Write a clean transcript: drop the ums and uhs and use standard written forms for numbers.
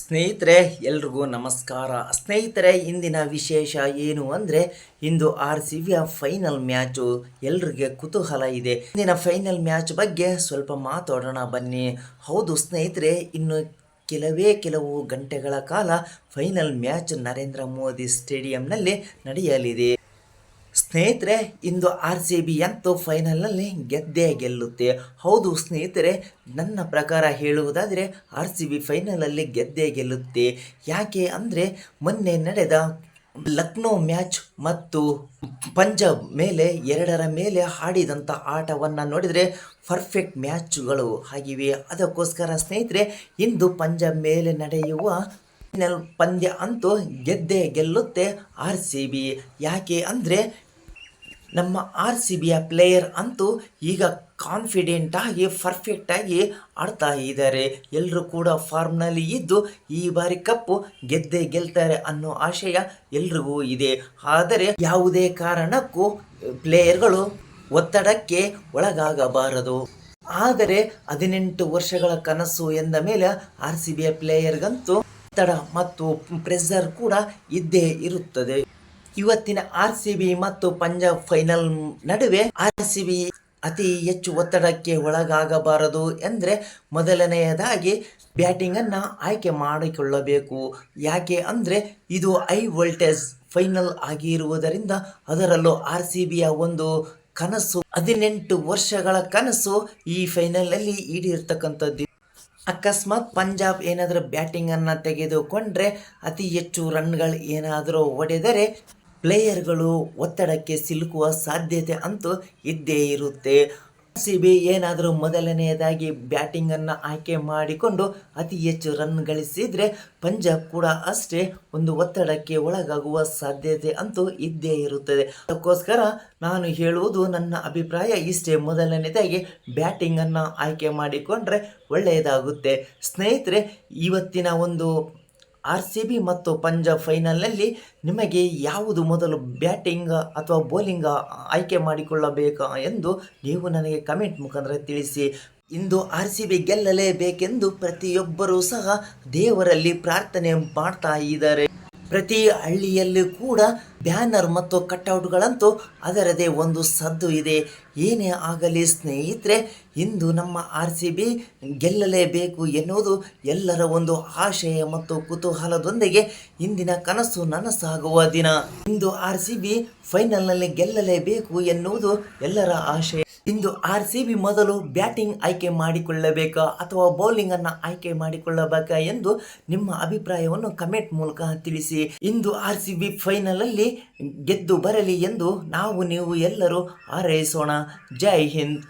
ಸ್ನೇಹಿತರೆ ಎಲ್ರಿಗೂ ನಮಸ್ಕಾರ. ಸ್ನೇಹಿತರೆ, ಇಂದಿನ ವಿಶೇಷ ಏನು ಅಂದರೆ ಇಂದು RCBಯ ಫೈನಲ್ ಮ್ಯಾಚು. ಎಲ್ರಿಗೆ ಕುತೂಹಲ ಇದೆ. ಇಂದಿನ ಫೈನಲ್ ಮ್ಯಾಚ್ ಬಗ್ಗೆ ಸ್ವಲ್ಪ ಮಾತಾಡೋಣ ಬನ್ನಿ. ಹೌದು ಸ್ನೇಹಿತರೆ, ಇನ್ನು ಕೆಲವು ಗಂಟೆಗಳ ಕಾಲ ಫೈನಲ್ ಮ್ಯಾಚ್ ನರೇಂದ್ರ ಮೋದಿ ಸ್ಟೇಡಿಯಂನಲ್ಲಿ ನಡೆಯಲಿದೆ. ಸ್ನೇಹಿತರೆ, ಇಂದು RCB ಅಂತೂ ಫೈನಲ್ನಲ್ಲಿ ಗೆದ್ದೇ ಗೆಲ್ಲುತ್ತೆ. ಹೌದು ಸ್ನೇಹಿತರೆ, ನನ್ನ ಪ್ರಕಾರ ಹೇಳುವುದಾದರೆ RCB ಫೈನಲಲ್ಲಿ ಗೆದ್ದೇ ಗೆಲ್ಲುತ್ತೆ. ಯಾಕೆ ಅಂದರೆ ಮೊನ್ನೆ ನಡೆದ ಲಕ್ನೋ ಮ್ಯಾಚ್ ಮತ್ತು ಪಂಜಾಬ್ ಮೇಲೆ ಎರಡರ ಮೇಲೆ ಆಡಿದಂಥ ಆಟವನ್ನು ನೋಡಿದರೆ ಪರ್ಫೆಕ್ಟ್ ಮ್ಯಾಚುಗಳು ಆಗಿವೆ. ಅದಕ್ಕೋಸ್ಕರ ಸ್ನೇಹಿತರೆ, ಇಂದು ಪಂಜಾಬ್ ಮೇಲೆ ನಡೆಯುವ ಫೈನಲ್ ಪಂದ್ಯ ಅಂತೂ ಗೆದ್ದೇ ಗೆಲ್ಲುತ್ತೆ RCB. ಯಾಕೆ ಅಂದರೆ ನಮ್ಮ RCBಯ ಪ್ಲೇಯರ್ ಅಂತೂ ಈಗ ಕಾನ್ಫಿಡೆಂಟಾಗಿ ಪರ್ಫೆಕ್ಟಾಗಿ ಆಡ್ತಾ ಇದ್ದಾರೆ. ಎಲ್ಲರೂ ಕೂಡ ಫಾರ್ಮ್ನಲ್ಲಿ ಇದ್ದು ಈ ಬಾರಿ ಕಪ್ಪು ಗೆದ್ದೇ ಗೆಲ್ತಾರೆ ಅನ್ನೋ ಆಶಯ ಎಲ್ರಿಗೂ ಇದೆ. ಆದರೆ ಯಾವುದೇ ಕಾರಣಕ್ಕೂ ಪ್ಲೇಯರ್ಗಳು ಒತ್ತಡಕ್ಕೆ ಒಳಗಾಗಬಾರದು. ಆದರೆ 18 ವರ್ಷಗಳ ಕನಸು ಎಂದ ಮೇಲೆ RCBಯ ಪ್ಲೇಯರ್ಗಂತೂ ಒತ್ತಡ ಮತ್ತು ಪ್ರೆಷರ್ ಕೂಡ ಇದ್ದೇ ಇರುತ್ತದೆ. ಇವತ್ತಿನ RCB ಮತ್ತು ಪಂಜಾಬ್ ಫೈನಲ್ ನಡುವೆ RCB ಅತಿ ಹೆಚ್ಚು ಒತ್ತಡಕ್ಕೆ ಒಳಗಾಗಬಾರದು ಎಂದರೆ ಮೊದಲನೆಯದಾಗಿ ಬ್ಯಾಟಿಂಗನ್ನು ಆಯ್ಕೆ ಮಾಡಿಕೊಳ್ಳಬೇಕು. ಯಾಕೆ ಅಂದರೆ ಇದು ಹೈ ವೋಲ್ಟೇಜ್ ಫೈನಲ್ ಆಗಿರುವುದರಿಂದ, ಅದರಲ್ಲೂ RCBಯ ಒಂದು ಕನಸು 18 ವರ್ಷಗಳ ಕನಸು ಈ ಫೈನಲಲ್ಲಿ ಈಡೇರ್ತಕ್ಕಂಥದ್ದು. ಅಕಸ್ಮಾತ್ ಪಂಜಾಬ್ ಏನಾದರೂ ಬ್ಯಾಟಿಂಗನ್ನು ತೆಗೆದುಕೊಂಡ್ರೆ ಅತಿ ಹೆಚ್ಚು ರನ್ಗಳು ಏನಾದರೂ ಹೊಡೆದರೆ ಪ್ಲೇಯರ್ಗಳು ಒತ್ತಡಕ್ಕೆ ಸಿಲುಕುವ ಸಾಧ್ಯತೆ ಅಂತೂ ಇದ್ದೇ ಇರುತ್ತೆ. RCB ಏನಾದರೂ ಮೊದಲನೆಯದಾಗಿ ಬ್ಯಾಟಿಂಗನ್ನು ಆಯ್ಕೆ ಮಾಡಿಕೊಂಡು ಅತಿ ಹೆಚ್ಚು ರನ್ ಗಳಿಸಿದರೆ ಪಂಜಾಬ್ ಕೂಡ ಅಷ್ಟೇ ಒಂದು ಒತ್ತಡಕ್ಕೆ ಒಳಗಾಗುವ ಸಾಧ್ಯತೆ ಅಂತೂ ಇದ್ದೇ ಇರುತ್ತದೆ. ಅದಕ್ಕೋಸ್ಕರ ನಾನು ಹೇಳುವುದು, ನನ್ನ ಅಭಿಪ್ರಾಯ ಇಷ್ಟೇ, ಮೊದಲನೇದಾಗಿ ಬ್ಯಾಟಿಂಗನ್ನು ಆಯ್ಕೆ ಮಾಡಿಕೊಂಡ್ರೆ ಒಳ್ಳೆಯದಾಗುತ್ತೆ. ಸ್ನೇಹಿತರೆ, ಇವತ್ತಿನ ಒಂದು RCB ಮತ್ತು ಪಂಜಾಬ್ ಫೈನಲ್ನಲ್ಲಿ ನಿಮಗೆ ಯಾವುದು ಮೊದಲು, ಬ್ಯಾಟಿಂಗ್ ಅಥವಾ ಬೌಲಿಂಗ್ ಆಯ್ಕೆ ಮಾಡಿಕೊಳ್ಳಬೇಕಾ ಎಂದು ನೀವು ನನಗೆ ಕಮೆಂಟ್ ಮುಖಾಂತರ ತಿಳಿಸಿ. ಇಂದು RCB ಗೆಲ್ಲಲೇಬೇಕೆಂದು ಪ್ರತಿಯೊಬ್ಬರೂ ಸಹ ದೇವರಲ್ಲಿ ಪ್ರಾರ್ಥನೆ ಮಾಡ್ತಾ ಇದ್ದಾರೆ. ಪ್ರತಿ ಹಳ್ಳಿಯಲ್ಲೂ ಕೂಡ ಬ್ಯಾನರ್ ಮತ್ತು ಕಟ್ಔಟ್ಗಳಂತೂ ಅದರದೇ ಒಂದು ಸದ್ದು ಇದೆ. ಏನೇ ಆಗಲಿ ಸ್ನೇಹಿತರೆ, ಇಂದು ನಮ್ಮ RCB ಗೆಲ್ಲಲೇಬೇಕು ಎನ್ನುವುದು ಎಲ್ಲರ ಒಂದು ಆಶಯ ಮತ್ತು ಕುತೂಹಲದೊಂದಿಗೆ ಇಂದಿನ ಕನಸು ನನಸಾಗುವ ದಿನ. ಇಂದು RCB ಫೈನಲ್ನಲ್ಲಿ ಗೆಲ್ಲಲೇಬೇಕು ಎನ್ನುವುದು ಎಲ್ಲರ ಆಶಯ. ಇಂದು RCB ಮೊದಲು ಬ್ಯಾಟಿಂಗ್ ಆಯ್ಕೆ ಮಾಡಿಕೊಳ್ಳಬೇಕಾ ಅಥವಾ ಬೌಲಿಂಗನ್ನು ಆಯ್ಕೆ ಮಾಡಿಕೊಳ್ಳಬೇಕಾ ಎಂದು ನಿಮ್ಮ ಅಭಿಪ್ರಾಯವನ್ನು ಕಮೆಂಟ್ ಮೂಲಕ ತಿಳಿಸಿ. ಇಂದು RCB ಫೈನಲಲ್ಲಿ ಗೆದ್ದು ಬರಲಿ ಎಂದು ನಾವು ನೀವು ಎಲ್ಲರೂ ಹಾರೈಸೋಣ. ಜೈ ಹಿಂದ್.